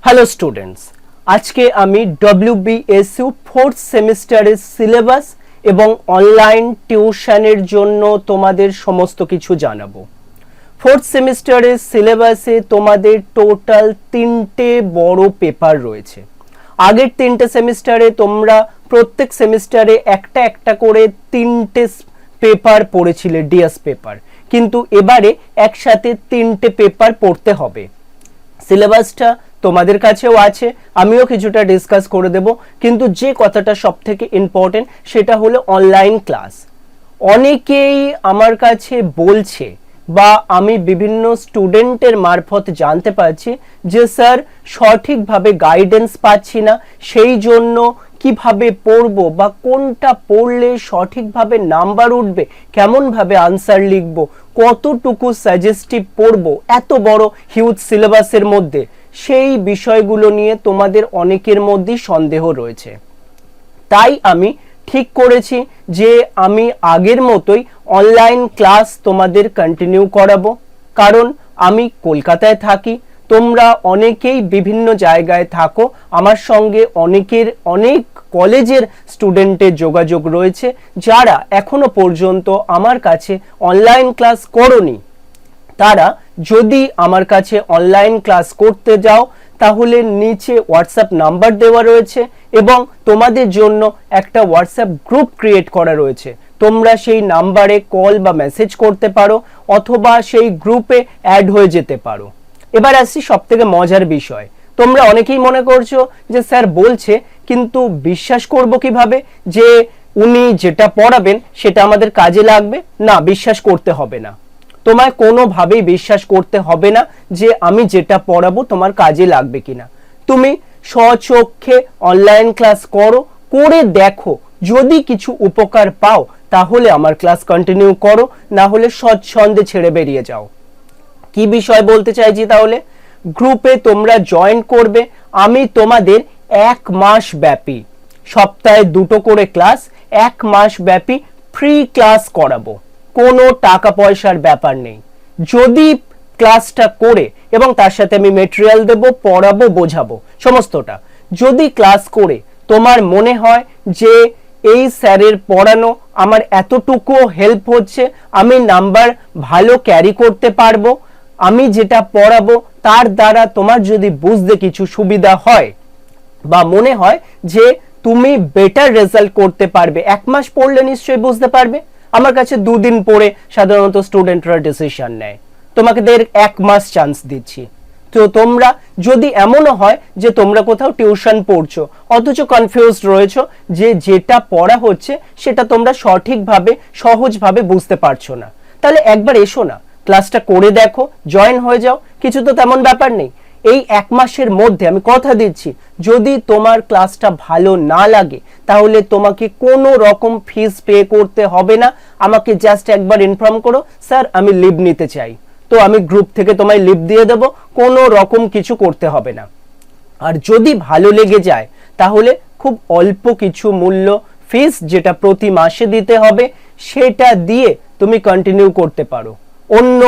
Hello students, আজকে আমি ডব্লিউবিএসইউ fourth সেমিস্টারের সিলেবাস এবং অনলাইন টিউশনের জন্য তোমাদের সমস্ত কিছু জানাবো। ফোর্থ সেমিস্টারের সিলেবাসে তোমাদের টোটাল 3টে বড় পেপার রয়েছে। আগের 3টে সেমিস্টারে তোমরা প্রত্যেক সেমিস্টারে একটা একটা করে 3টে পেপার পড়েছিলে, ডিএস পেপার, কিন্তু এবারে একসাথে 3টে পেপার পড়তে হবে। সিলেবাসটা তোমাদের কাছেও আছে, আমিও কিছুটা ডিসকাস করে দেব, কিন্তু যে কথাটা সব থেকে ইম্পর্টেন্ট সেটা হলো অনলাইন ক্লাস। অনেকেই আমার কাছে বলছে বা আমি বিভিন্ন স্টুডেন্টের মারফত জানতে পারছি যে স্যার সঠিকভাবে গাইডেন্স পাচ্ছি না, সেই জন্য কিভাবে পড়বো বা কোনটা পড়লে সঠিকভাবে নাম্বার উঠবে, কেমনভাবে আনসার লিখব, কতটুকু সাজেস্টিভ পড়বো এত বড় হিউজ সিলেবাসের মধ্যে, সেই বিষয়গুলো নিয়ে তোমাদের অনেকের মধ্যেই সন্দেহ রয়েছে। তাই আমি ঠিক করেছি যে আমি আগের মতোই অনলাইন ক্লাস তোমাদের কন্টিনিউ করাবো। কারণ আমি কলকাতায় থাকি, তোমরা অনেকেই বিভিন্ন জায়গায় থাকো, আমার সঙ্গে অনেক কলেজের স্টুডেন্টের যোগাযোগ রয়েছে যারা এখনো পর্যন্ত আমার কাছে অনলাইন ক্লাস করোনি। তারা যদি আমার কাছে অনলাইন ক্লাস করতে যাও তাহলে নিচে হোয়াটসঅ্যাপ নাম্বার দেওয়া রয়েছে এবং তোমাদের জন্য একটা হোয়াটসঅ্যাপ গ্রুপ ক্রিয়েট করা রয়েছে। তোমরা সেই নাম্বারে কল বা মেসেজ করতে পারো অথবা সেই গ্রুপে অ্যাড হয়ে যেতে পারো। এবার আসছি সবথেকে মজার বিষয়। তোমরা অনেকেই মনে করছো যে স্যার বলছে, কিন্তু বিশ্বাস করব কিভাবে যে উনি যেটা পড়াবেন সেটা আমাদের কাজে লাগবে? না, বিশ্বাস করতে হবে না। তোমায় কোনোভাবেই বিশ্বাস করতে হবে না যে আমি যেটা পড়াবো তোমার কাজে লাগবে কিনা। তুমি স্বচক্ষে অনলাইন ক্লাস করো, করে দেখো, যদি কিছু উপকার পাও তাহলে আমার ক্লাস কন্টিনিউ করো, না হলে স্বচ্ছন্দে ছেড়ে বেরিয়ে যাও। কি বিষয় বলতে চাইছি তাহলে? গ্রুপে তোমরা জয়েন করবে, আমি তোমাদের 1 মাস ব্যাপী, সপ্তাহে 2টো করে ক্লাস, 1 মাস ব্যাপী ফ্রি ক্লাস করাবো। কোনো টাকা পয়সার ব্যাপার নেই। যদি ক্লাসটা করে এবং তার সাথে আমি মেটেরিয়াল দেব, পড়াবো, বোঝাবো সমস্তটা, যদি ক্লাস করে তোমার মনে হয় যে এই স্যারের পড়ানো আমার এতটুকু হেল্প হচ্ছে, আমি নাম্বার ভালো ক্যারি করতে পারবো, আমি যেটা পড়াবো তার দ্বারা তোমার যদি বুঝতে কিছু সুবিধা হয় বা মনে হয় যে তুমি বেটার রেজাল্ট করতে পারবে, 1 মাস পড়লে নিশ্চয়ই বুঝতে পারবে। আমার কাছে 2 দিন পরে সাধারণত স্টুডেন্টরা ডিসিশন নেয়, তোমাকে 1 মাস চান্স দিচ্ছি। তো তোমরা যদি এমনও হয় যে তোমরা কোথাও টিউশন পড়ছো অথচ কনফিউজড রয়েছো যে যেটা পড়া হচ্ছে সেটা তোমরা সঠিকভাবে সহজভাবে বুঝতে পারছো না, তাহলে একবার এসো না, ক্লাসটা করে দেখো, জয়েন হয়ে যাও, কিছু তো তেমন ব্যাপার নেই। এই 1 মাসের মধ্যে আমি কথা দিচ্ছি, যদি তোমার ক্লাসটা ভালো না লাগে তাহলে তোমাকে কোনো রকম ফিস পে করতে হবে না। আমাকে জাস্ট একবার ইনফর্ম করো, স্যার আমি লিভ নিতে চাই, তো আমি গ্রুপ থেকে তোমায় লিভ দিয়ে দেব, কোনো রকম কিছু করতে হবে না। আর যদি ভালো লেগে যায় তাহলে খুব অল্প কিছু মূল্য ফিস, যেটা প্রতি মাসে দিতে হবে, সেটা দিয়ে তুমি কন্টিনিউ করতে পারো। অন্য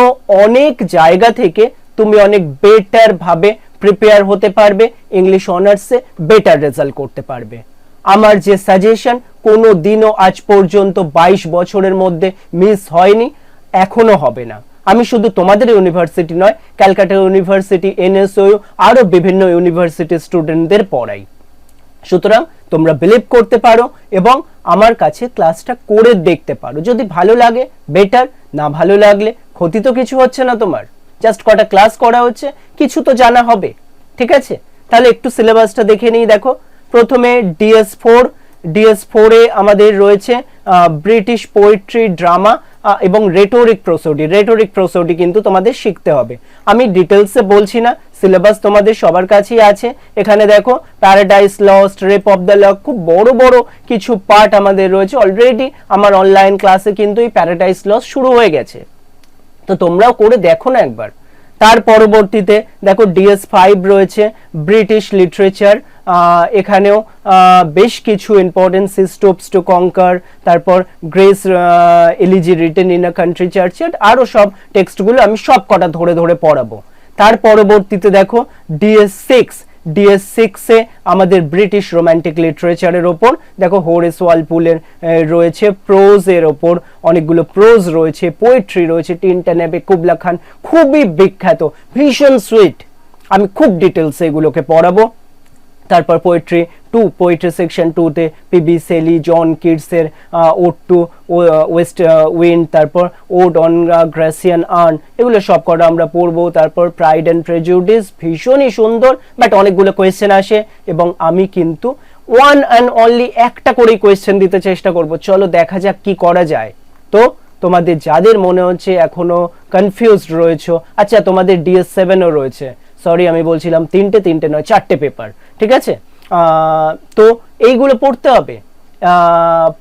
অনেক জায়গা থেকে তুমি অনেক বেটার ভাবে প্রিপেয়ার হতে পারবে, ইংলিশ অনার্সে বেটার রেজাল্ট করতে পারবে। আমার যে সাজেশন কোনো দিনও আজ পর্যন্ত 22 বছরের মধ্যে মিস হয়নি, এখনো হবে না। আমি শুধু তোমাদের ইউনিভার্সিটি নয়, ক্যালকাটা ইউনিভার্সিটি, এনএসইউ, আরো বিভিন্ন ইউনিভার্সিটি স্টুডেন্টদের পড়াই। সুতরাং তোমরা বিলিভ করতে পারো এবং আমার কাছে ক্লাসটা করে দেখতে পারো। যদি ভালো লাগে বেটার, না ভালো লাগলে ক্ষতি তো কিছু হচ্ছে না তোমার, জাস্ট কটা ক্লাস করা হচ্ছে, কিছু তো জানা হবে। ঠিক আছে, তাহলে একটু সিলেবাসটা দেখে নিই। দেখো, প্রথমে DS4 এ আমাদের রয়েছে ব্রিটিশ পোয়েট্রি, ড্রামা এবং রেটোরিক প্রসোডি কিন্তু তোমাদের শিখতে হবে। আমি ডিটেলসে বলছি না, সিলেবাস তোমাদের সবার কাছেই আছে। এখানে দেখো paradise lost, rape of the lock, খুব বড় বড় কিছু পার্ট আমাদের রয়েছে। অলরেডি আমার অনলাইন ক্লাসে কিন্তু এই প্যারাডাইস লস্ট শুরু হয়ে গেছে, তো তোমরাও করে দেখো না একবার। তার পরবর্তীতে দেখো DS5 রয়েছে ব্রিটিশ লিটারেচার, এখানেও বেশ কিছু ইম্পর্টেন্ট সিস্টোপস টু কনকার, তারপর grace elegy written in a country church, আরো সব টেক্সটগুলো আমি সব কটা ধরে ধরে পড়াবো। তার পরবর্তীতে দেখো DS6 DS6-এ আমাদের ব্রিটিশ রোম্যান্টিক লিটারেচারের ওপর দেখো হোরেস ওয়ালপুলের রয়েছে প্রোজের ওপর অনেকগুলো প্রোজ রয়েছে, পোয়েট্রি রয়েছে, টিনটানেবে, কুবলা খান, খুবই বিখ্যাত, ভীষণ সুইট। আমি খুব ডিটেলসে এগুলোকে পড়াবো। তারপর পোয়েট্রি 2, পোয়েট্রি সেকশন 2-তে পিবি শেলি, জন কিটসের ওড টু ওয়েস্ট উইন্ড, তারপর ওড অন গ্রাসিয়ান আর্ন, এগুলো সব কটা আমরা পড়বো। তারপর প্রাইড অ্যান্ড প্রেজুডিস, ভীষণই সুন্দর, বাট অনেকগুলো কোয়েশ্চেন আসে এবং আমি কিন্তু ওয়ান অ্যান্ড অনলি একটা করেই কোয়েশ্চেন দিতে চেষ্টা করব। চলো দেখা যাক কি করা যায়। তো তোমাদের যাদের মনে হচ্ছে এখনো কনফিউজড রয়েছে, আচ্ছা তোমাদের DS7ও রয়েছে, সরি আমি বলছিলাম তিনটে নয় 4টে পেপার, ঠিক আছে? তো এইগুলো পড়তে হবে,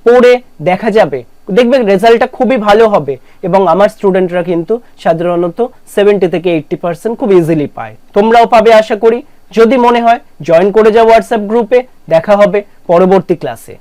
পড়ে দেখা যাবে, দেখবে রেজাল্টটা খুবই ভালো হবে এবং আমার স্টুডেন্টরা কিন্তু সাধারণত 70 থেকে 80% খুব ইজিলি পায়, তোমরাও পাবে আশা করি। যদি মনে হয় জয়েন করে যাও হোয়াটসঅ্যাপ গ্রুপে, দেখা হবে পরবর্তী ক্লাসে।